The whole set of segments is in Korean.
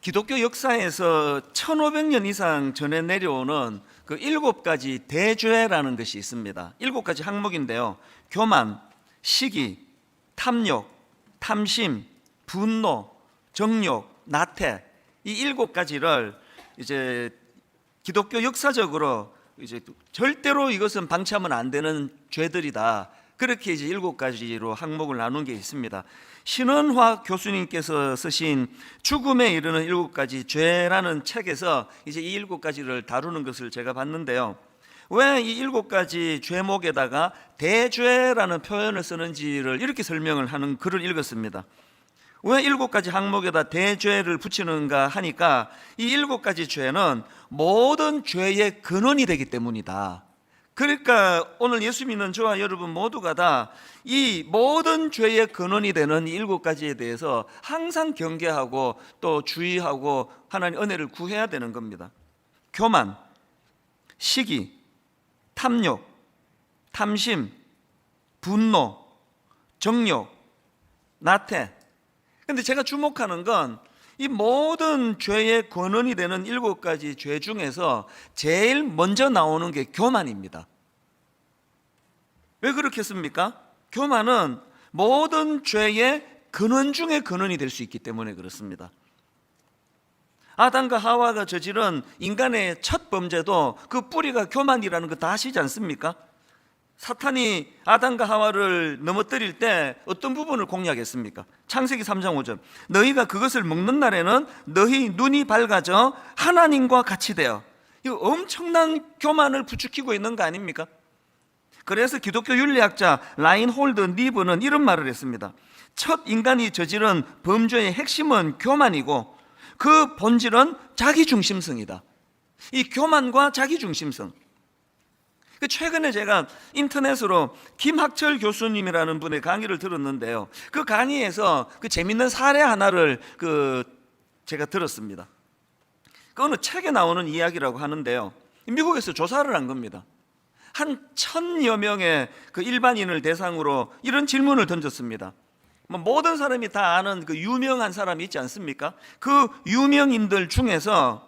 기독교 역사에서 1500년 이상 전에 내려오는 그 7가지 대죄라는 것이 있습니다. 7가지 항목인데요. 교만, 시기, 탐욕, 탐심, 분노, 정욕, 나태, 이 7가지를 이제 기독교 역사적으로 이제 절대로 이것은 방치하면 안 되는 죄들이다. 그렇게 이제 7가지로 항목을 나눈 게 있습니다. 신원화 교수님께서 쓰신 죽음에 이르는 7가지 죄라는 책에서 이제 이 7가지를 다루는 것을 제가 봤는데요. 왜 이 7가지 죄목에다가 대죄라는 표현을 쓰는지를 이렇게 설명을 하는 글을 읽었습니다. 왜 7가지 항목에다 대죄를 붙이는가 하니까 이 7가지 죄는 모든 죄의 근원이 되기 때문이다. 그러니까 오늘 예수 믿는 저와 여러분 모두가 다 이 모든 죄의 근원이 되는 이 7가지에 대해서 항상 경계하고 또 주의하고 하나님 은혜를 구해야 되는 겁니다. 교만, 시기, 탐욕, 탐심, 분노, 정욕, 나태. 근데 제가 주목하는 건 이 모든 죄의 근원이 되는 7가지 죄 중에서 제일 먼저 나오는 게 교만입니다. 왜 그렇겠습니까? 교만은 모든 죄의 근원 중에 근원이 될 수 있기 때문에 그렇습니다. 아담과 하와가 저지른 인간의 첫 범죄도 그 뿌리가 교만이라는 거 다 아시지 않습니까? 사탄이 아담과 하와를 넘어뜨릴 때 어떤 부분을 공략했습니까? 창세기 3장 5절, 너희가 그것을 먹는 날에는 너희 눈이 밝아져 하나님과 같이 되어. 이거 엄청난 교만을 부추기고 있는 거 아닙니까? 그래서 기독교 윤리학자 라인홀드 니브는 이런 말을 했습니다. 첫 인간이 저지른 범죄의 핵심은 교만이고 그 본질은 자기중심성이다. 이 교만과 자기중심성. 최근에 제가 인터넷으로 김학철 교수님이라는 분의 강의를 들었는데요. 그 강의에서 그 재밌는 사례 하나를 제가 들었습니다. 그 어느 책에 나오는 이야기라고 하는데요. 미국에서 조사를 한 겁니다. 한 1000여 명의 그 일반인을 대상으로 이런 질문을 던졌습니다. 모든 사람이 다 아는 그 유명한 사람이 있지 않습니까? 그 유명인들 중에서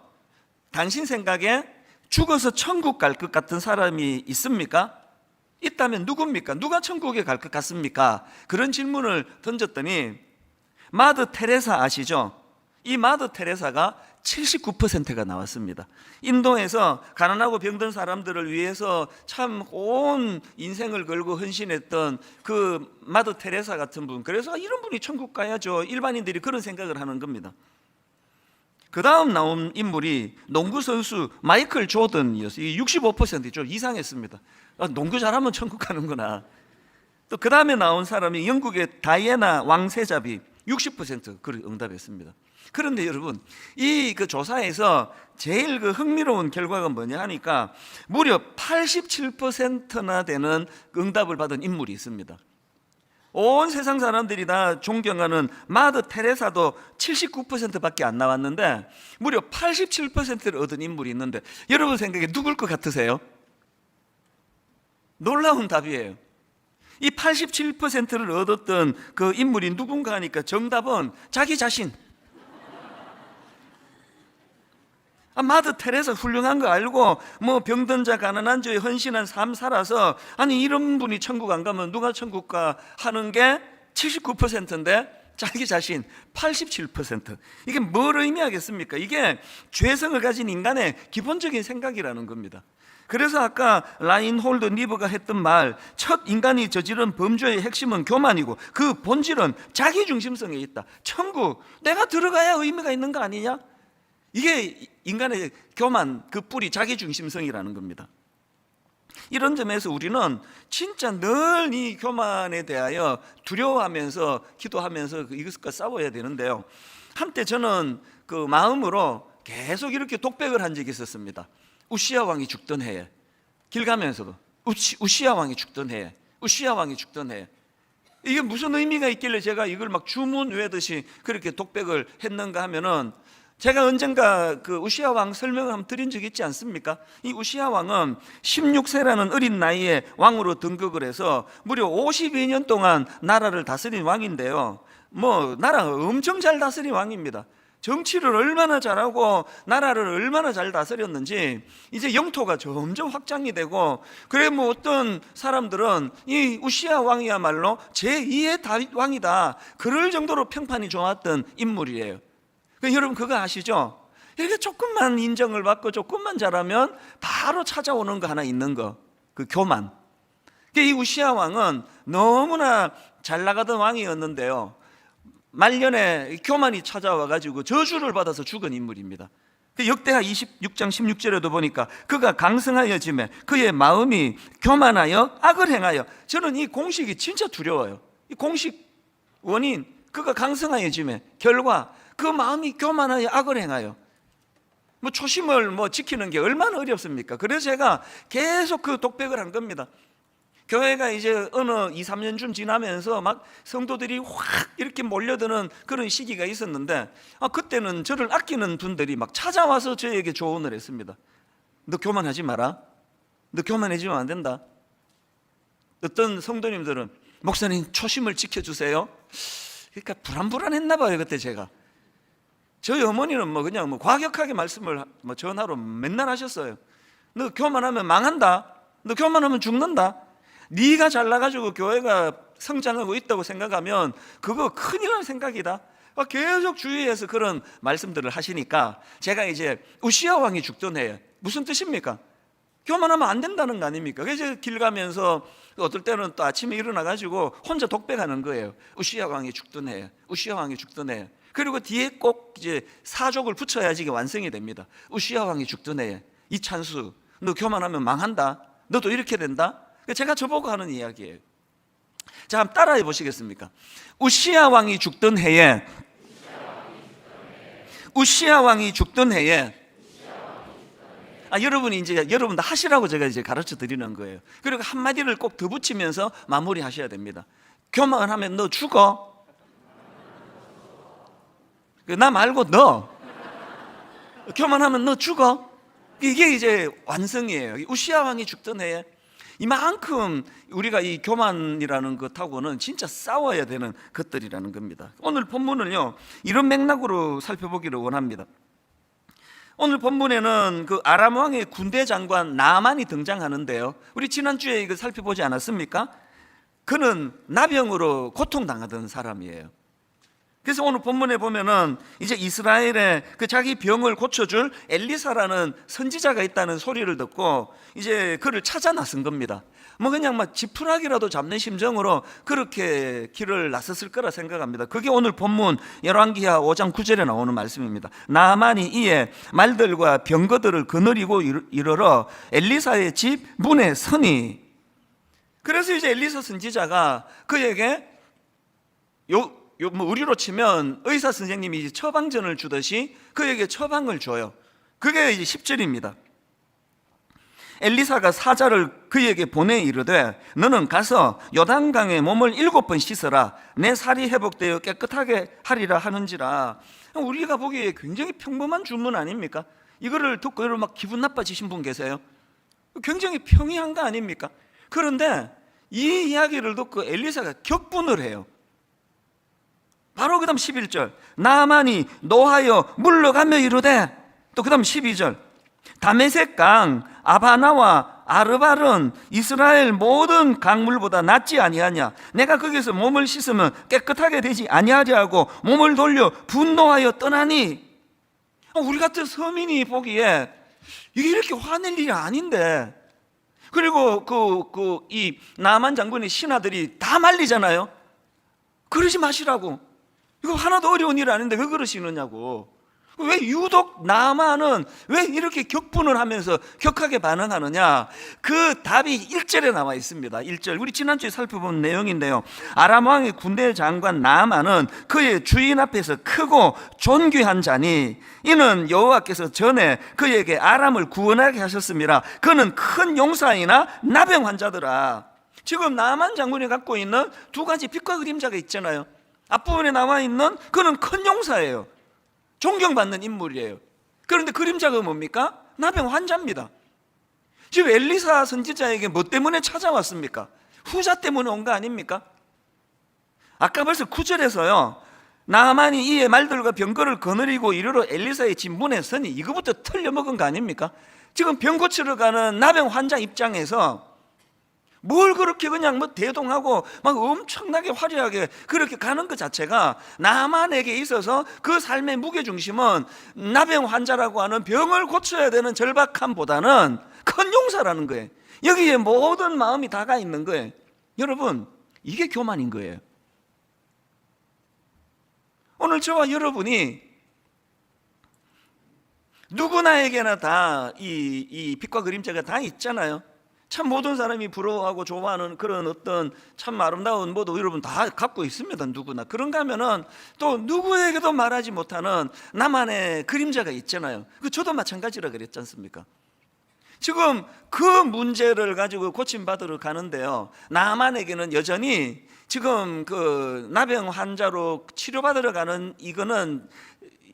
당신 생각에 죽어서 천국 갈 것 같은 사람이 있습니까? 있다면 누굽니까? 누가 천국에 갈 것 같습니까? 그런 질문을 던졌더니 마더 테레사 아시죠? 이 마더 테레사가 79%가 나왔습니다. 인도에서 가난하고 병든 사람들을 위해서 참 온 인생을 걸고 헌신했던 그 마더 테레사 같은 분, 그래서 이런 분이 천국 가야죠. 일반인들이 그런 생각을 하는 겁니다. 그 다음 나온 인물이 농구 선수 마이클 조던이었어요. 65% 좀 이상했습니다. 농구 잘하면 천국 가는구나. 또 그 다음에 나온 사람이 영국의 다이애나 왕세자비 60% 그렇게 응답했습니다. 그런데 여러분, 이 그 조사에서 제일 그 흥미로운 결과가 뭐냐 하니까 무려 87%나 되는 응답을 받은 인물이 있습니다. 온 세상 사람들이 다 존경하는 마더 테레사도 79%밖에 안 나왔는데 무려 87%를 얻은 인물이 있는데 여러분 생각에 누굴 것 같으세요? 놀라운 답이에요. 이 87%를 얻었던 그 인물이 누군가 하니까 정답은 자기 자신. 마더 테레사 훌륭한 거 알고 병든 자 가난한 자의 헌신한 삶 살아서 아니 이런 분이 천국 안 가면 누가 천국 가 하는 게 79%인데 자기 자신 87%. 이게 뭘 의미하겠습니까? 이게 죄성을 가진 인간의 기본적인 생각이라는 겁니다. 그래서 아까 라인홀드 니버가 했던 말, 첫 인간이 저지른 범죄의 핵심은 교만이고 그 본질은 자기중심성에 있다. 천국 내가 들어가야 의미가 있는 거 아니냐? 이게 인간의 교만, 그 뿌리 자기중심성이라는 겁니다. 이런 점에서 우리는 진짜 늘 이 교만에 대하여 두려워하면서 기도하면서 이것과 싸워야 되는데요. 한때 저는 그 마음으로 계속 이렇게 독백을 한 적이 있었습니다. 우시야 왕이 죽던 해에, 길 가면서도 우시야 왕이 죽던 해에, 우시야 왕이 죽던 해에. 이게 무슨 의미가 있길래 제가 이걸 막 주문 외듯이 그렇게 독백을 했는가 하면은, 제가 언젠가 그 우시야 왕 설명을 한번 드린 적이 있지 않습니까? 이 우시야 왕은 16세라는 어린 나이에 왕으로 등극을 해서 무려 52년 동안 나라를 다스린 왕인데요. 나라 엄청 잘 다스린 왕입니다. 정치를 얼마나 잘하고 나라를 얼마나 잘 다스렸는지 이제 영토가 점점 확장이 되고, 그래 뭐 어떤 사람들은 이 우시야 왕이야말로 제2의 다윗 왕이다, 그럴 정도로 평판이 좋았던 인물이에요. 여러분 그거 아시죠? 이렇게 조금만 인정을 받고 조금만 잘하면 바로 찾아오는 거 하나 있는 거, 그 교만. 이 우시야 왕은 너무나 잘 나가던 왕이었는데요, 말년에 교만이 찾아와가지고 저주를 받아서 죽은 인물입니다. 역대하 26장 16절에도 보니까 그가 강성하여 짐에 그의 마음이 교만하여 악을 행하여. 저는 이 공식이 진짜 두려워요. 이 공식 원인, 그가 강성하여 짐에 결과 그 마음이 교만하여 악을 행하여. 뭐 초심을 지키는 게 얼마나 어렵습니까? 그래서 제가 계속 그 독백을 한 겁니다. 교회가 이제 어느 2, 3년쯤 지나면서 막 성도들이 확 이렇게 몰려드는 그런 시기가 있었는데, 그때는 저를 아끼는 분들이 막 찾아와서 저에게 조언을 했습니다. 너 교만하지 마라. 너 교만해지면 안 된다. 어떤 성도님들은 목사님 초심을 지켜주세요. 그러니까 불안했나 봐요 그때 제가. 저희 어머니는 그냥 과격하게 말씀을 전화로 맨날 하셨어요. 너 교만하면 망한다. 너 교만하면 죽는다. 네가 잘나가지고 교회가 성장하고 있다고 생각하면 그거 큰일 날 생각이다. 계속 주위에서 그런 말씀들을 하시니까 제가 이제 우시야 왕이 죽던 해에, 무슨 뜻입니까? 교만하면 안 된다는 거 아닙니까? 그래서 길 가면서 어떨 때는 또 아침에 일어나가지고 혼자 독백하는 거예요. 우시야 왕이 죽던 해에, 우시야 왕이 죽던 해에. 그리고 뒤에 꼭 이제 사족을 붙여야지 이게 완성이 됩니다. 우시야 왕이 죽던 해에 이 찬수, 너 교만하면 망한다. 너도 이렇게 된다. 제가 저보고 하는 이야기예요. 자, 한번 따라해 보시겠습니까? 우시야 왕이 죽던 해에, 우시야 왕이 죽던 해에. 여러분이 이제 여러분도 하시라고 제가 이제 가르쳐 드리는 거예요. 그리고 한마디를 꼭 더 붙이면서 마무리 하셔야 됩니다. 교만하면 너 죽어. 나 말고 너. 교만하면 너 죽어. 이게 이제 완성이에요. 우시야 왕이 죽던 해에 이만큼 우리가 이 교만이라는 것하고는 진짜 싸워야 되는 것들이라는 겁니다. 오늘 본문을요 이런 맥락으로 살펴보기를 원합니다. 오늘 본문에는 그 아람 왕의 군대 장관 나만이 등장하는데요, 우리 지난주에 이거 살펴보지 않았습니까? 그는 나병으로 고통당하던 사람이에요. 그래서 오늘 본문에 보면은 이제 이스라엘에 그 자기 병을 고쳐줄 엘리사라는 선지자가 있다는 소리를 듣고 이제 그를 찾아 나선 겁니다. 그냥 막 지푸라기라도 잡는 심정으로 그렇게 길을 나섰을 거라 생각합니다. 그게 오늘 본문 열왕기하 5장 9절에 나오는 말씀입니다. 나만이 이에 말들과 병거들을 거느리고 이르러 엘리사의 집 문에 서니. 그래서 이제 엘리사 선지자가 그에게 우리로 치면 의사 선생님이 처방전을 주듯이 그에게 처방을 줘요. 그게 이제 10절입니다. 엘리사가 사자를 그에게 보내 이르되 너는 가서 요단강에 몸을 7번 씻어라. 내 살이 회복되어 깨끗하게 하리라 하는지라. 우리가 보기에 굉장히 평범한 주문 아닙니까? 이거를 듣고 여러분 막 기분 나빠지신 분 계세요? 굉장히 평이한 거 아닙니까? 그런데 이 이야기를 듣고 엘리사가 격분을 해요. 바로 그 다음 11절 나만이 노하여 물러가며 이르되, 또 그 다음 12절 다메섹 강 아바나와 아르발은 이스라엘 모든 강물보다 낫지 아니하냐. 내가 거기서 몸을 씻으면 깨끗하게 되지 아니하려 하고 몸을 돌려 분노하여 떠나니. 우리 같은 서민이 보기에 이게 이렇게 화낼 일이 아닌데, 그리고 이 나만 장군의 신하들이 다 말리잖아요. 그러지 마시라고. 이거 하나도 어려운 일 아닌데 왜 그러시느냐고. 왜 유독 나만은 왜 이렇게 격분을 하면서 격하게 반응하느냐. 그 답이 1절에 나와 있습니다. 1절, 우리 지난주에 살펴본 내용인데요, 아람 왕의 군대 장관 나만은 그의 주인 앞에서 크고 존귀한 자니 이는 여호와께서 전에 그에게 아람을 구원하게 하셨습니다. 그는 큰 용사이나 나병 환자더라. 지금 나만 장군이 갖고 있는 두 가지 빛과 그림자가 있잖아요. 앞부분에 나와 있는 그는 큰 용사예요. 존경받는 인물이에요. 그런데 그림자가 뭡니까? 나병 환자입니다. 지금 엘리사 선지자에게 뭐 때문에 찾아왔습니까? 후자 때문에 온 거 아닙니까? 아까 벌써 9절에서요 나만이 이의 말들과 병거를 거느리고 이르러 엘리사의 집 문에 서니 이거부터 틀려먹은 거 아닙니까? 지금 병 고치러 가는 나병 환자 입장에서 뭘 그렇게 그냥 뭐 대동하고 막 엄청나게 화려하게 그렇게 가는 것 자체가 나만에게 있어서 그 삶의 무게중심은 나병 환자라고 하는 병을 고쳐야 되는 절박함보다는 큰 용서라는 거예요. 여기에 모든 마음이 다가 있는 거예요. 여러분, 이게 교만인 거예요. 오늘 저와 여러분이 누구나에게나 다 이 빛과 그림자가 다 있잖아요. 참 모든 사람이 부러워하고 좋아하는 그런 어떤 참 아름다운 모두 여러분 다 갖고 있습니다. 누구나. 그런가 하면은 또 누구에게도 말하지 못하는 나만의 그림자가 있잖아요. 저도 마찬가지라 그랬지 않습니까? 지금 그 문제를 가지고 고침받으러 가는데요, 나만에게는 여전히 지금 그 나병 환자로 치료받으러 가는 이거는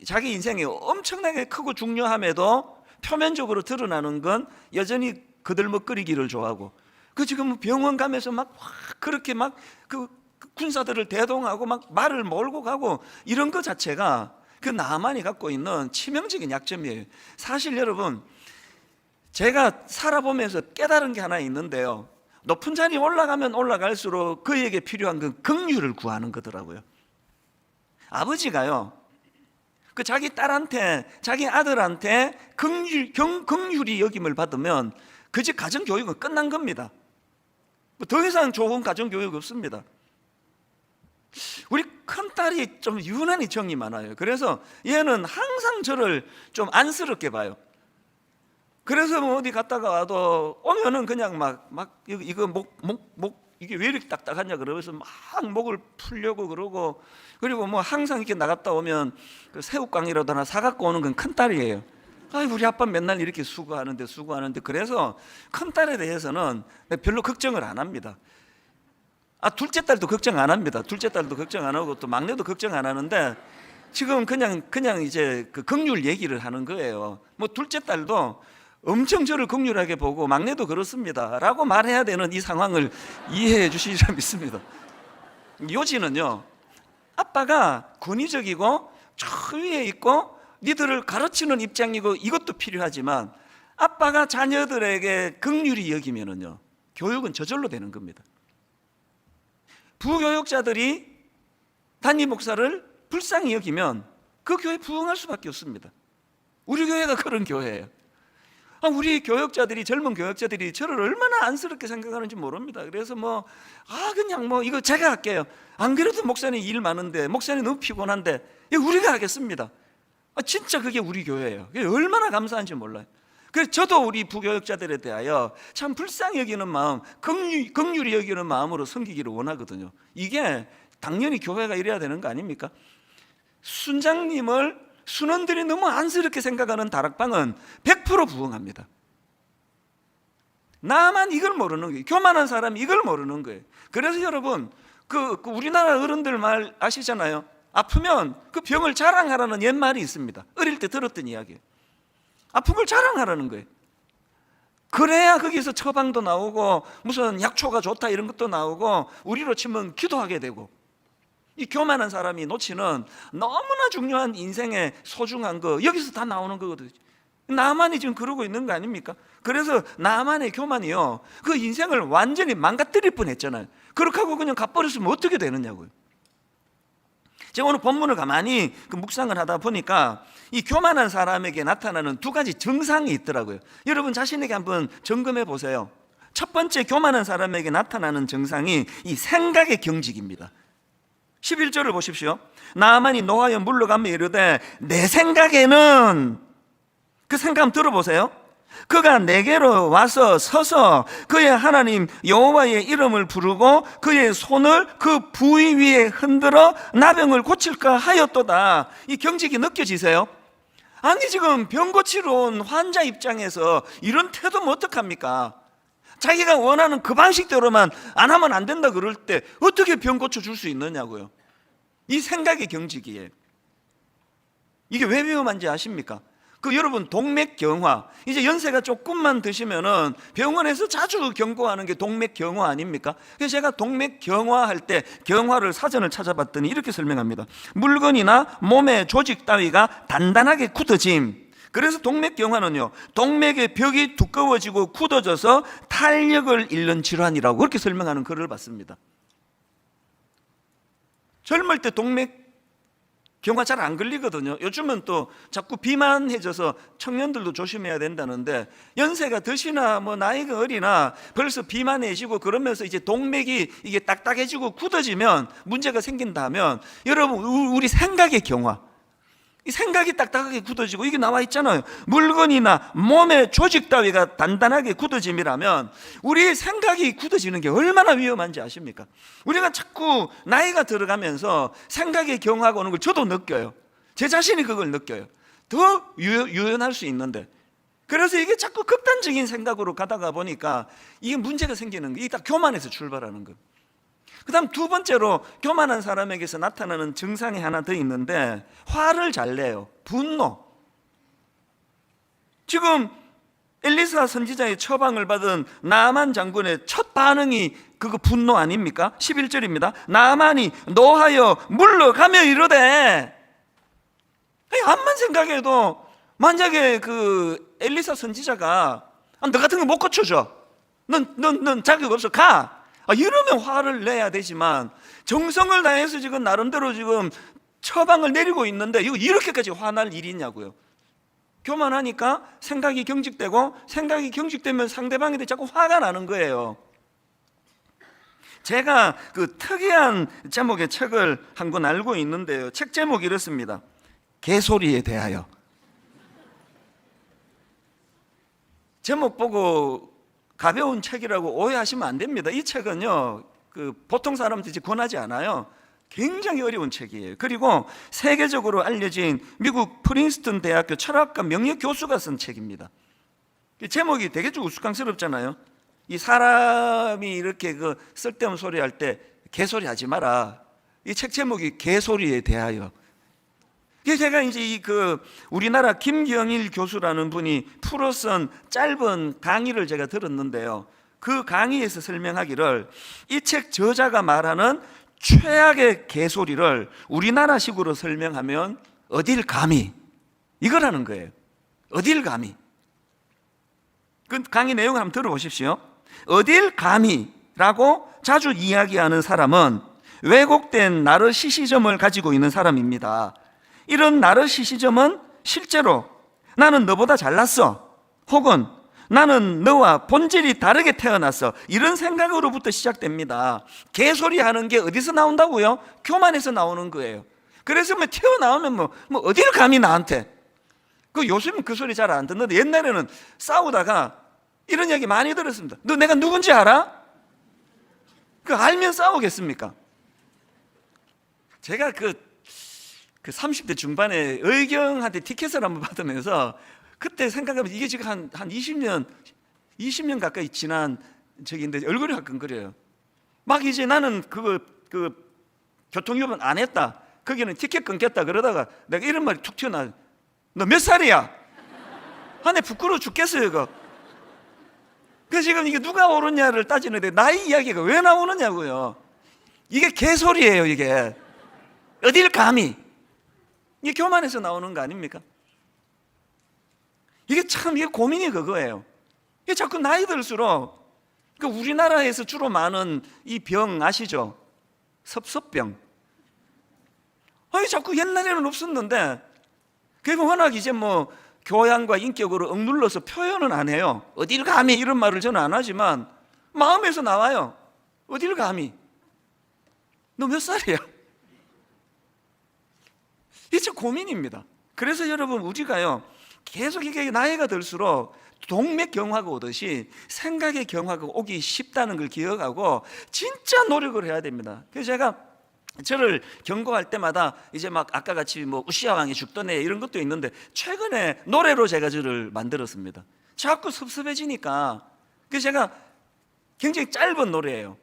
자기 인생이 엄청나게 크고 중요함에도 표면적으로 드러나는 건 여전히 거들먹거리기를 좋아하고, 그 지금 병원 가면서 막 그렇게 막 그 군사들을 대동하고 막 말을 몰고 가고 이런 것 자체가 그 나만이 갖고 있는 치명적인 약점이에요. 사실 여러분, 제가 살아보면서 깨달은 게 하나 있는데요, 높은 자리에 올라가면 올라갈수록 그에게 필요한 건 긍휼을 구하는 거더라고요. 아버지가요, 그 자기 딸한테, 자기 아들한테 긍휼히 여김을 받으면 그 집 가정교육은 끝난 겁니다. 더 이상 좋은 가정교육 없습니다. 우리 큰딸이 좀 유난히 정이 많아요. 그래서 얘는 항상 저를 좀 안쓰럽게 봐요. 그래서 뭐 어디 갔다가 와도 오면은 그냥 막 이거 목 이게 왜 이렇게 딱딱하냐 그러면서 막 목을 풀려고 그러고, 그리고 뭐 항상 이렇게 나갔다 오면 그 새우깡이라도 하나 사갖고 오는 건 큰딸이에요. 우리 아빠 맨날 이렇게 수고하는데 그래서 큰딸에 대해서는 별로 걱정을 안 합니다. 둘째 딸도 걱정 안 합니다. 둘째 딸도 걱정 안 하고 또 막내도 걱정 안 하는데, 지금 그냥 이제 그 긍휼 얘기를 하는 거예요. 뭐 둘째 딸도 엄청 저를 긍휼하게 보고 막내도 그렇습니다 라고 말해야 되는 이 상황을 이해해 주시리라 믿습니다. 요지는요, 아빠가 권위적이고 저 위에 있고 니들을 가르치는 입장이고 이것도 필요하지만, 아빠가 자녀들에게 긍휼히 여기면은요, 교육은 저절로 되는 겁니다. 부교육자들이 담임 목사를 불쌍히 여기면 그 교회 부흥할 수밖에 없습니다. 우리 교회가 그런 교회예요. 우리 교육자들이, 젊은 교육자들이 저를 얼마나 안쓰럽게 생각하는지 모릅니다. 그래서 그냥 이거 제가 할게요. 안 그래도 목사님 일 많은데, 목사님 너무 피곤한데 이거 우리가 하겠습니다. 진짜 그게 우리 교회예요. 얼마나 감사한지 몰라요. 그래서 저도 우리 부교육자들에 대하여 참 불쌍히 여기는 마음, 긍휼히 여기는 마음으로 섬기기를 원하거든요. 이게 당연히 교회가 이래야 되는 거 아닙니까? 순장님을 순원들이 너무 안쓰럽게 생각하는 다락방은 100% 부흥합니다. 나만 이걸 모르는 거예요. 교만한 사람이 이걸 모르는 거예요. 그래서 여러분, 그 우리나라 어른들 말 아시잖아요. 아프면 그 병을 자랑하라는 옛말이 있습니다. 어릴 때 들었던 이야기예요. 아픈 걸 자랑하라는 거예요. 그래야 거기서 처방도 나오고 무슨 약초가 좋다 이런 것도 나오고, 우리로 치면 기도하게 되고. 이 교만한 사람이 놓치는 너무나 중요한 인생의 소중한 거, 여기서 다 나오는 거거든요. 나만이 지금 그러고 있는 거 아닙니까? 그래서 나만의 교만이요, 그 인생을 완전히 망가뜨릴 뻔했잖아요. 그렇게 하고 그냥 가버렸으면 어떻게 되느냐고요. 제가 오늘 본문을 가만히 묵상을 하다 보니까 이 교만한 사람에게 나타나는 두 가지 증상이 있더라고요. 여러분 자신에게 한번 점검해 보세요. 첫 번째, 교만한 사람에게 나타나는 증상이 이 생각의 경직입니다. 11절을 보십시오. 나만이 노하여 물러가며 이르되 내 생각에는, 그 생각 한번 들어보세요. 그가 내게로 와서 서서 그의 하나님 여호와의 이름을 부르고 그의 손을 그 부위 위에 흔들어 나병을 고칠까 하였도다. 이 경직이 느껴지세요? 아니 지금 병 고치러 온 환자 입장에서 이런 태도면 어떡합니까? 자기가 원하는 그 방식대로만 안 하면 안 된다 그럴 때 어떻게 병 고쳐줄 수 있느냐고요. 이 생각의 경직이에요. 이게 왜 위험한지 아십니까? 여러분 동맥경화, 이제 연세가 조금만 드시면은 병원에서 자주 경고하는 게 동맥경화 아닙니까? 그래서 제가 동맥경화 할 때 경화를 사전을 찾아봤더니 이렇게 설명합니다. 물건이나 몸의 조직 따위가 단단하게 굳어짐. 그래서 동맥경화는요, 동맥의 벽이 두꺼워지고 굳어져서 탄력을 잃는 질환이라고 그렇게 설명하는 글을 봤습니다. 젊을 때 동맥경화 잘 안 걸리거든요. 요즘은 또 자꾸 비만해져서 청년들도 조심해야 된다는데, 연세가 드시나 뭐 나이가 어리나 벌써 비만해지고 그러면서 이제 동맥이 이게 딱딱해지고 굳어지면 문제가 생긴다면, 여러분 우리 생각의 경화, 이 생각이 딱딱하게 굳어지고 이게 나와 있잖아요. 물건이나 몸의 조직 따위가 단단하게 굳어짐이라면 우리 생각이 굳어지는 게 얼마나 위험한지 아십니까? 우리가 자꾸 나이가 들어가면서 생각의 경화가 오는 걸 저도 느껴요. 제 자신이 그걸 느껴요. 더 유연할 수 있는데, 그래서 이게 자꾸 극단적인 생각으로 가다가 보니까 이게 문제가 생기는 거예요. 이게 다 교만에서 출발하는 거예요. 그 다음 두 번째로 교만한 사람에게서 나타나는 증상이 하나 더 있는데, 화를 잘 내요. 분노. 지금 엘리사 선지자의 처방을 받은 나아만 장군의 첫 반응이 그거 분노 아닙니까? 11절입니다. 나아만이 노하여 물러가며 이르되, 암만 생각해도 만약에 그 엘리사 선지자가 너 같은 거 못 고쳐줘, 넌 자격 없어, 가, 이러면 화를 내야 되지만, 정성을 다해서 지금 나름대로 지금 처방을 내리고 있는데 이거 이렇게까지 화날 일이냐고요. 교만하니까 생각이 경직되고, 생각이 경직되면 상대방에 대해 자꾸 화가 나는 거예요. 제가 그 특이한 제목의 책을 한 권 알고 있는데요, 책 제목이 이렇습니다. 개소리에 대하여. 제목 보고 가벼운 책이라고 오해하시면 안 됩니다. 이 책은요, 보통 사람들이 권하지 않아요. 굉장히 어려운 책이에요. 그리고 세계적으로 알려진 미국 프린스턴 대학교 철학과 명예 교수가 쓴 책입니다. 제목이 되게 좀 우스꽝스럽잖아요. 이 사람이 이렇게 쓸데없는 소리 할 때 개소리 하지 마라. 이 책 제목이 개소리에 대하여. 제가 이제 우리나라 김경일 교수라는 분이 풀어 쓴 짧은 강의를 제가 들었는데요, 그 강의에서 설명하기를, 이 책 저자가 말하는 최악의 개소리를 우리나라식으로 설명하면 어딜 감히, 이거라는 거예요. 어딜 감히. 그 강의 내용을 한번 들어보십시오. 어딜 감히라고 자주 이야기하는 사람은 왜곡된 나르시시즘을 가지고 있는 사람입니다. 이런 나르시시즘은 실제로 나는 너보다 잘났어, 혹은 나는 너와 본질이 다르게 태어났어, 이런 생각으로부터 시작됩니다. 개소리 하는 게 어디서 나온다고요? 교만에서 나오는 거예요. 그래서 튀어나오면 뭐 어디를 감히 나한테. 요즘은 그 소리 잘 안 듣는데, 옛날에는 싸우다가 이런 이야기 많이 들었습니다. 너 내가 누군지 알아? 알면 싸우겠습니까? 제가 30대 중반에 의경한테 티켓을 한번 받으면서 그때 생각하면 이게 지금 한 20년 가까이 지난 적인데 얼굴이 화끈거려요. 막 이제 나는 교통위반 안 했다, 거기는 티켓 끊겼다 그러다가 내가 이런 말이 툭 튀어나와. 너 몇 살이야? 내 부끄러워 죽겠어요 이거. 그래서 지금 이게 누가 옳으냐를 따지는데 나이 이야기가 왜 나오느냐고요. 이게 개소리예요. 이게 어딜 감히. 이게 교만에서 나오는 거 아닙니까? 이게 고민이 그거예요. 이게 자꾸 나이 들수록, 우리나라에서 주로 많은 이 병 아시죠? 섭섭병. 자꾸 옛날에는 없었는데, 그게 워낙 이제 교양과 인격으로 억눌러서 표현은 안 해요. 어딜 감히 이런 말을 저는 안 하지만 마음에서 나와요. 어딜 감히. 너 몇 살이야? 이게 참 고민입니다. 그래서 여러분, 우리가요, 계속 이게 나이가 들수록 동맥경화가 오듯이 생각의 경화가 오기 쉽다는 걸 기억하고 진짜 노력을 해야 됩니다. 그래서 제가 저를 경고할 때마다 이제 아까 같이 우시아 왕이 죽던 애 이런 것도 있는데, 최근에 노래로 제가 저를 만들었습니다. 자꾸 섭섭해지니까. 그래서 제가 굉장히 짧은 노래예요.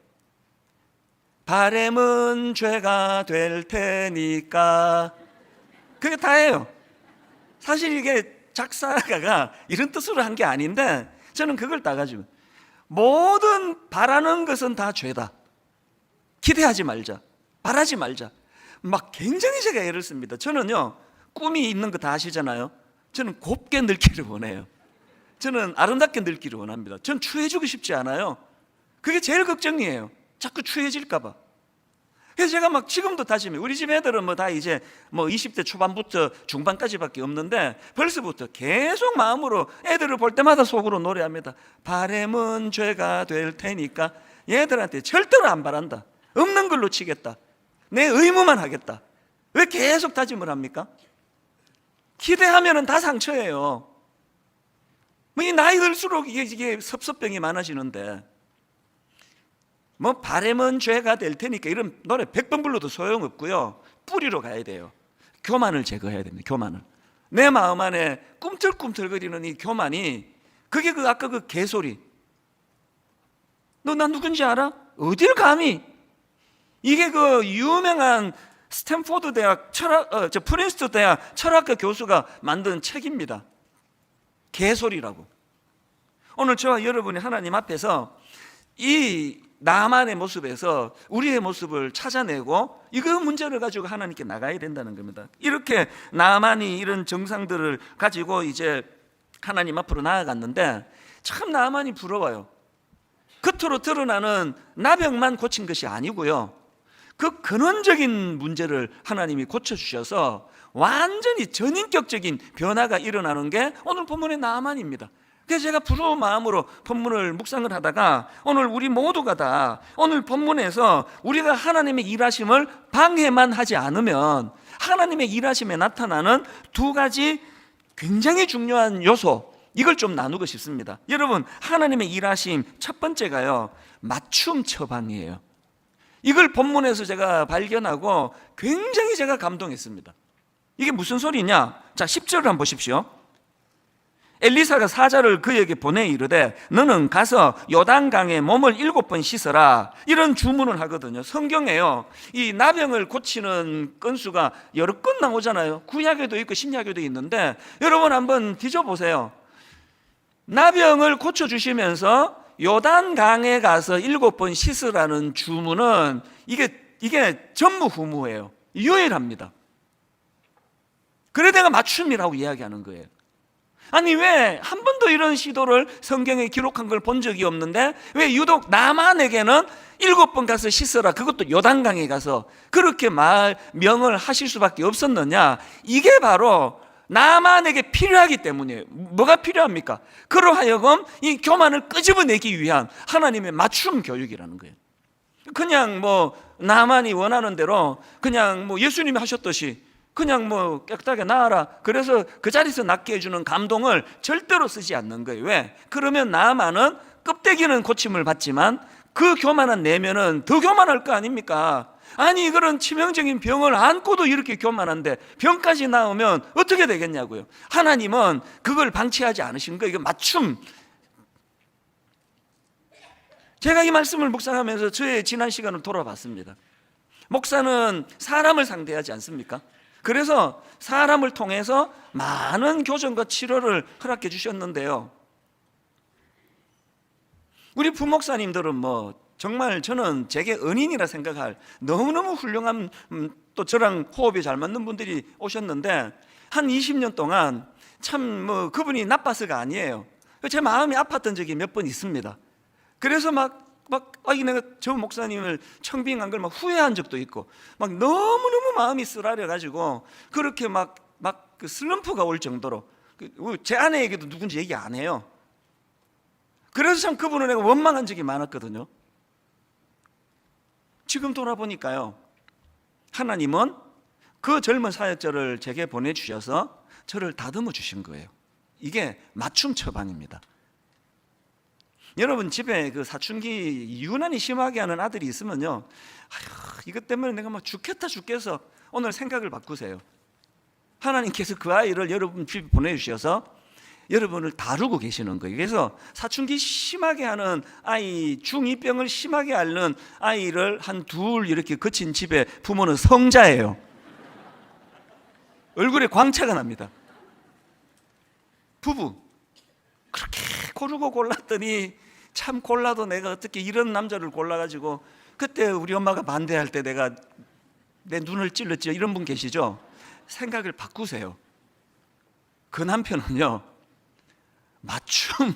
바램은 죄가 될 테니까. 그게 다예요. 사실 이게 작사가가 이런 뜻으로 한 게 아닌데 저는 그걸 따가지고 모든 바라는 것은 다 죄다. 기대하지 말자. 바라지 말자. 막 굉장히 제가 애를 씁니다. 저는요, 꿈이 있는 거 다 아시잖아요. 저는 곱게 늙기를 원해요. 저는 아름답게 늙기를 원합니다. 전 추해지고 싶지 않아요. 그게 제일 걱정이에요. 자꾸 추해질까 봐. 그래서 제가 막 지금도 다짐해요. 우리 집 애들은 뭐 다 이제 뭐 20대 초반부터 중반까지밖에 없는데 벌써부터 계속 마음으로 애들을 볼 때마다 속으로 노래합니다. 바램은 죄가 될 테니까 얘들한테 절대로 안 바란다. 없는 걸로 치겠다. 내 의무만 하겠다. 왜 계속 다짐을 합니까? 기대하면은 다 상처예요. 뭐 이 나이 들수록 이게 섭섭병이 많아지는데 뭐 바램은 죄가 될 테니까 이런 노래 100번 불러도 소용없고요. 뿌리로 가야 돼요. 교만을 제거해야 됩니다. 교만을. 내 마음 안에 꿈틀꿈틀거리는 이 교만이 그게 아까 그 개소리. 너 나 누군지 알아? 어딜 감히? 이게 그 유명한 스탠포드 대학 프린스턴 대학 철학과 교수가 만든 책입니다. 개소리라고. 오늘 저와 여러분이 하나님 앞에서 이 나만의 모습에서 우리의 모습을 찾아내고 이거 문제를 가지고 하나님께 나가야 된다는 겁니다. 이렇게 나만이 이런 정상들을 가지고 이제 하나님 앞으로 나아갔는데 참 나만이 부러워요. 겉으로 드러나는 나병만 고친 것이 아니고요, 그 근원적인 문제를 하나님이 고쳐주셔서 완전히 전인격적인 변화가 일어나는 게 오늘 본문의 나만입니다. 그래서 제가 부러운 마음으로 본문을 묵상을 하다가 오늘 우리 모두가 다 오늘 본문에서 우리가 하나님의 일하심을 방해만 하지 않으면 하나님의 일하심에 나타나는 두 가지 굉장히 중요한 요소, 이걸 좀 나누고 싶습니다. 여러분, 하나님의 일하심 첫 번째가요, 맞춤 처방이에요. 이걸 본문에서 제가 발견하고 굉장히 제가 감동했습니다. 이게 무슨 소리냐? 자, 10절을 한번 보십시오. 엘리사가 사자를 그에게 보내 이르되 너는 가서 요단강에 몸을 7번 씻어라, 이런 주문을 하거든요. 성경에요, 이 나병을 고치는 건수가 여러 건 나오잖아요. 구약에도 있고 신약에도 있는데 여러분 한번 뒤져보세요. 나병을 고쳐주시면서 요단강에 가서 7번 씻으라는 주문은 이게 전무후무예요. 유일합니다. 그래 내가 맞춤이라고 이야기하는 거예요. 아니 왜 한 번도 이런 시도를 성경에 기록한 걸 본 적이 없는데 왜 유독 나만에게는 7번 가서 씻어라, 그것도 요단강에 가서 그렇게 명을 하실 수밖에 없었느냐? 이게 바로 나만에게 필요하기 때문이에요. 뭐가 필요합니까? 그러하여금 이 교만을 끄집어내기 위한 하나님의 맞춤 교육이라는 거예요. 그냥 뭐 나만이 원하는 대로 그냥 뭐 예수님이 하셨듯이 그냥 뭐 깨끗하게 나아라, 그래서 그 자리에서 낫게 해주는 감동을 절대로 쓰지 않는 거예요. 왜? 그러면 나만은 껍데기는 고침을 받지만 그 교만한 내면은 더 교만할 거 아닙니까? 아니 그런 치명적인 병을 안고도 이렇게 교만한데 병까지 나오면 어떻게 되겠냐고요. 하나님은 그걸 방치하지 않으신 거예요. 이거 맞춤. 제가 이 말씀을 묵상하면서 저의 지난 시간을 돌아봤습니다. 목사는 사람을 상대하지 않습니까? 그래서 사람을 통해서 많은 교정과 치료를 허락해 주셨는데요, 우리 부목사님들은 뭐 정말 저는 제게 은인이라 생각할 너무너무 훌륭한 또 저랑 호흡이 잘 맞는 분들이 오셨는데 한 20년 동안 참 뭐 그분이 나빠서가 아니에요. 제 마음이 아팠던 적이 몇 번 있습니다. 그래서 내가 저 목사님을 청빙한 걸 막 후회한 적도 있고 막 너무너무 마음이 쓰라려 가지고 그렇게 그 슬럼프가 올 정도로 제 아내에게도 누군지 얘기 안 해요. 그래서 참 그분을 내가 원망한 적이 많았거든요. 지금 돌아보니까요, 하나님은 그 젊은 사역자를 제게 보내주셔서 저를 다듬어 주신 거예요. 이게 맞춤 처방입니다. 여러분 집에 그 사춘기 유난히 심하게 하는 아들이 있으면요, 이것 때문에 내가 막 죽겠어 오늘 생각을 바꾸세요. 하나님께서 그 아이를 여러분 집에 보내주셔서 여러분을 다루고 계시는 거예요. 그래서 사춘기 심하게 하는 아이, 중2병을 심하게 앓는 아이를 한 둘 이렇게 거친 집에 부모는 성자예요. 얼굴에 광채가 납니다. 부부 그렇게 고르고 골랐더니 참 골라도 내가 어떻게 이런 남자를 골라가지고, 그때 우리 엄마가 반대할 때 내가 내 눈을 찔렀지, 이런 분 계시죠? 생각을 바꾸세요. 그 남편은요, 맞춤,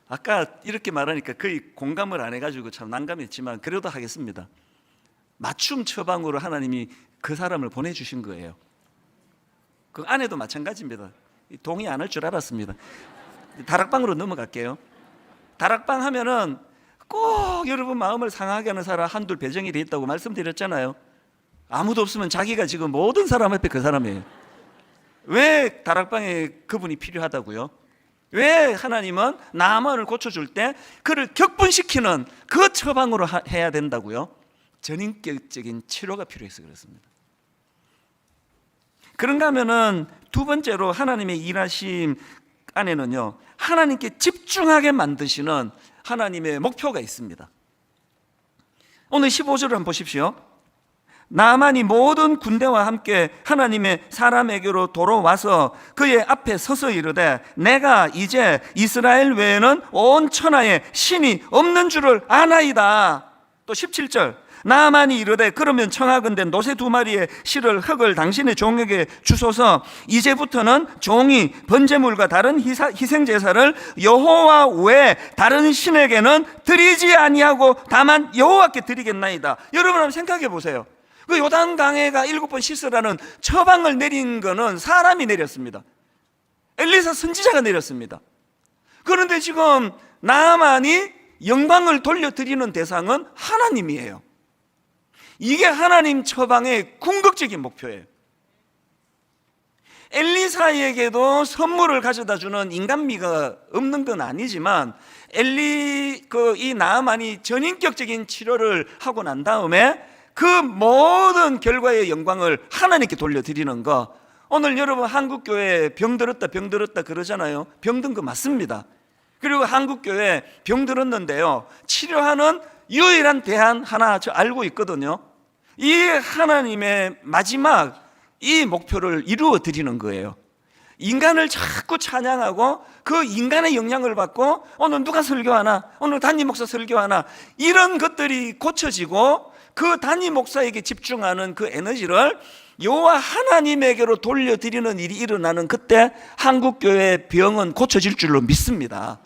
아까 이렇게 말하니까 거의 공감을 안 해가지고 참 난감했지만 그래도 하겠습니다. 맞춤 처방으로 하나님이 그 사람을 보내주신 거예요. 그 아내도 마찬가지입니다. 동의 안 할 줄 알았습니다. 다락방으로 넘어갈게요. 다락방 하면은 꼭 여러분 마음을 상하게 하는 사람 한둘 배정이 돼 있다고 말씀드렸잖아요. 아무도 없으면 자기가 지금 모든 사람 앞에 그 사람이에요. 왜 다락방에 그분이 필요하다고요? 왜 하나님은 나아만을 고쳐줄 때 그를 격분시키는 그 처방으로 해야 된다고요? 전인격적인 치료가 필요해서 그렇습니다. 그런가 하면은 두 번째로 하나님의 일하심 안에는요, 하나님께 집중하게 만드시는 하나님의 목표가 있습니다. 오늘 15절을 한번 보십시오. 나아만이 모든 군대와 함께 하나님의 사람에게로 돌아와서 그의 앞에 서서 이르되 내가 이제 이스라엘 외에는 온 천하에 신이 없는 줄을 아나이다. 또 17절 나아만이 이르되 그러면 청하건대 노새 2마리의 실을 흙을 당신의 종에게 주소서. 이제부터는 종이 번제물과 다른 희생제사를 여호와 외에 다른 신에게는 드리지 아니하고 다만 여호와께 드리겠나이다. 여러분 한번 생각해 보세요. 그 요단강에가 7번 씻으라는 처방을 내린 거는 사람이 내렸습니다. 엘리사 선지자가 내렸습니다. 그런데 지금 나아만이 영광을 돌려드리는 대상은 하나님이에요. 이게 하나님 처방의 궁극적인 목표예요. 엘리사에게도 선물을 가져다 주는 인간미가 없는 건 아니지만 이 나아만이 전인격적인 치료를 하고 난 다음에 그 모든 결과의 영광을 하나님께 돌려드리는 거. 오늘 여러분 한국교회 병들었다 그러잖아요. 병든 거 맞습니다. 그리고 한국교회 병들었는데요, 치료하는 유일한 대안 하나 저 알고 있거든요. 이 하나님의 마지막 이 목표를 이루어 드리는 거예요. 인간을 자꾸 찬양하고 그 인간의 영향을 받고 오늘 누가 설교하나, 오늘 담임 목사 설교하나, 이런 것들이 고쳐지고 그 담임 목사에게 집중하는 그 에너지를 여호와 하나님에게로 돌려드리는 일이 일어나는 그때 한국교회의 병은 고쳐질 줄로 믿습니다.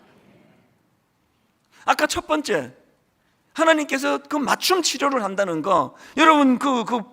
아까 첫 번째, 하나님께서 그 맞춤 치료를 한다는 거, 여러분 그거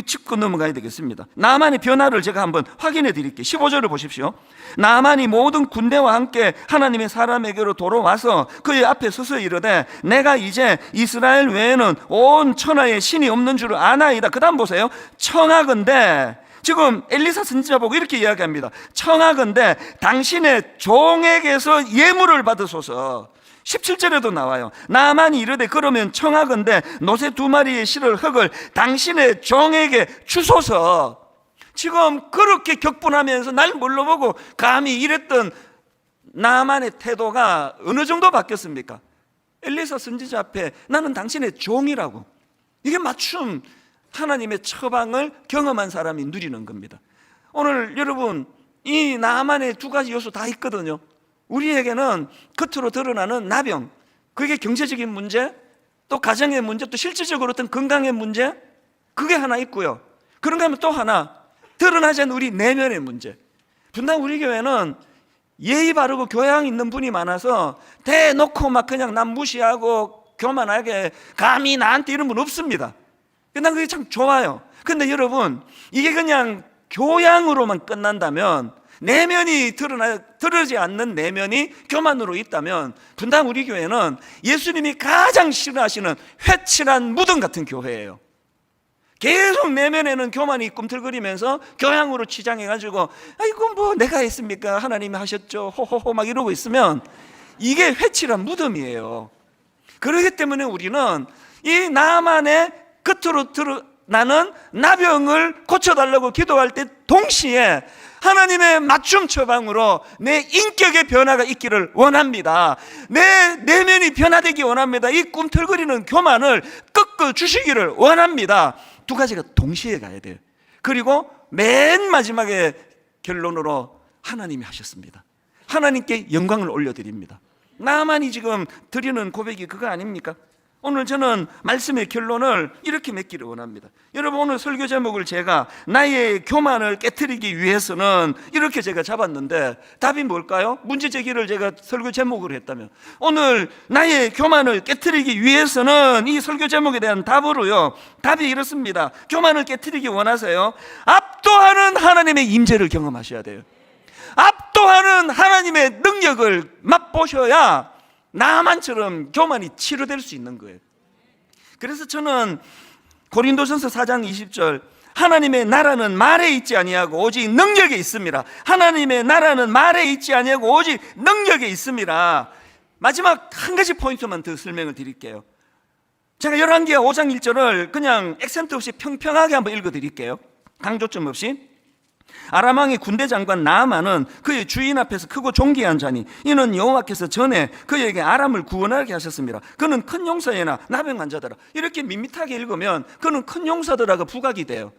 짚고 넘어가야 되겠습니다. 나아만의 변화를 제가 한번 확인해 드릴게요. 15절을 보십시오. 나아만이 모든 군대와 함께 하나님의 사람에게로 돌아와서 그의 앞에 서서 이르되 내가 이제 이스라엘 외에는 온 천하에 신이 없는 줄을 아나이다. 그 다음 보세요. 청하건대, 지금 엘리사 선지자 보고 이렇게 이야기합니다. 청하건대 당신의 종에게서 예물을 받으소서. 17절에도 나와요. 나아만이 이르되 그러면 청하건대 노새 2마리의 실을 흙을 당신의 종에게 주소서. 지금 그렇게 격분하면서 날 물러보고 감히 이랬던 나아만의 태도가 어느 정도 바뀌었습니까? 엘리사 선지자 앞에 나는 당신의 종이라고. 이게 맞춤 하나님의 처방을 경험한 사람이 누리는 겁니다. 오늘 여러분 이 나아만의 2가지 요소 다 있거든요. 우리에게는 겉으로 드러나는 나병, 그게 경제적인 문제, 또 가정의 문제, 또 실질적으로 어떤 건강의 문제, 그게 하나 있고요. 그런가 하면 또 하나, 드러나지 않는 우리 내면의 문제. 분당 우리 교회는 예의 바르고 교양 있는 분이 많아서 대놓고 막 그냥 남 무시하고 교만하게 감히 나한테 이런 분 없습니다. 난 그게 참 좋아요. 근데 여러분, 이게 그냥 교양으로만 끝난다면, 내면이 드러나지 않는 내면이 교만으로 있다면 분당 우리 교회는 예수님이 가장 싫어하시는 회칠한 무덤 같은 교회예요. 계속 내면에는 교만이 꿈틀거리면서 교양으로 치장해가지고 아이고 뭐 내가 했습니까? 하나님이 하셨죠. 호호호 막 이러고 있으면 이게 회칠한 무덤이에요. 그렇기 때문에 우리는 이 나만의 겉으로 드러나는 나병을 고쳐달라고 기도할 때 동시에 하나님의 맞춤 처방으로 내 인격의 변화가 있기를 원합니다. 내 내면이 변화되기 원합니다. 이 꿈틀거리는 교만을 꺾어 주시기를 원합니다. 2가지가 동시에 가야 돼요. 그리고 맨 마지막에 결론으로 하나님이 하셨습니다. 하나님께 영광을 올려드립니다. 나만이 지금 드리는 고백이 그거 아닙니까? 오늘 저는 말씀의 결론을 이렇게 맺기를 원합니다. 여러분, 오늘 설교 제목을 제가 나의 교만을 깨트리기 위해서는 이렇게 제가 잡았는데 답이 뭘까요? 문제 제기를 제가 설교 제목으로 했다면, 오늘 나의 교만을 깨트리기 위해서는 이 설교 제목에 대한 답으로요, 답이 이렇습니다. 교만을 깨트리기 원하세요? 압도하는 하나님의 임재를 경험하셔야 돼요. 압도하는 하나님의 능력을 맛보셔야 나만처럼 교만이 치료될 수 있는 거예요. 그래서 저는 고린도전서 4장 20절, 하나님의 나라는 말에 있지 아니하고 오직 능력에 있습니다. 하나님의 나라는 말에 있지 아니하고 오직 능력에 있습니다. 마지막 한 가지 포인트만 더 설명을 드릴게요. 제가 열왕기하 5장 1절을 그냥 액센트 없이 평평하게 한번 읽어드릴게요. 강조점 없이. 아람 왕의 군대 장관 나아만은 그의 주인 앞에서 크고 존귀한 자니 이는 여호와께서 전에 그에게 아람을 구원하게 하셨습니다. 그는 큰 용사이나 나병 환자더라. 이렇게 밋밋하게 읽으면 그는 큰 용사더라가 부각이 돼요.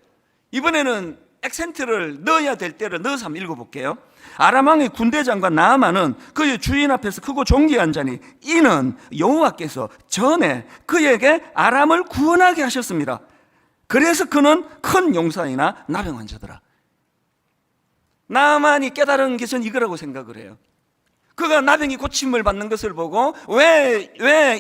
이번에는 액센트를 넣어야 될 때를 넣어서 한번 읽어볼게요. 아람 왕의 군대 장관 나아만은 그의 주인 앞에서 크고 존귀한 자니 이는 여호와께서 전에 그에게 아람을 구원하게 하셨습니다. 그래서 그는 큰 용사이나 나병 환자더라. 나만이 깨달은 것은 이거라고 생각을 해요. 그가 나병이 고침을 받는 것을 보고 왜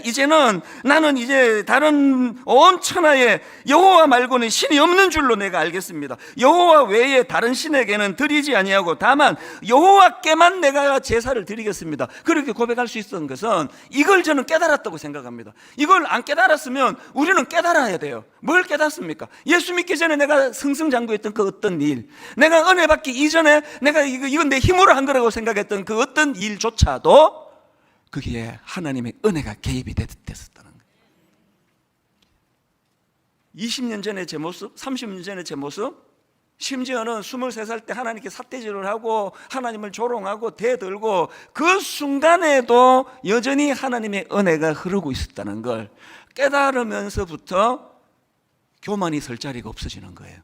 이제는 나는 이제 다른 온 천하에 여호와 말고는 신이 없는 줄로 내가 알겠습니다. 여호와 외에 다른 신에게는 드리지 아니하고 다만 여호와께만 내가 제사를 드리겠습니다. 그렇게 고백할 수 있었던 것은 이걸 저는 깨달았다고 생각합니다. 이걸 안 깨달았으면 우리는 깨달아야 돼요. 뭘 깨닫습니까? 예수 믿기 전에 내가 승승장구했던 그 어떤 일, 내가 은혜 받기 이전에 내가 이건 내 힘으로 한 거라고 생각했던 그 어떤 일조차도 거기에 하나님의 은혜가 개입이 됐었다는 거예요. 20년 전의 제 모습, 30년 전의 제 모습, 심지어는 23살 때 하나님께 삿대질을 하고 하나님을 조롱하고 대들고 그 순간에도 여전히 하나님의 은혜가 흐르고 있었다는 걸 깨달으면서부터 교만이 설 자리가 없어지는 거예요.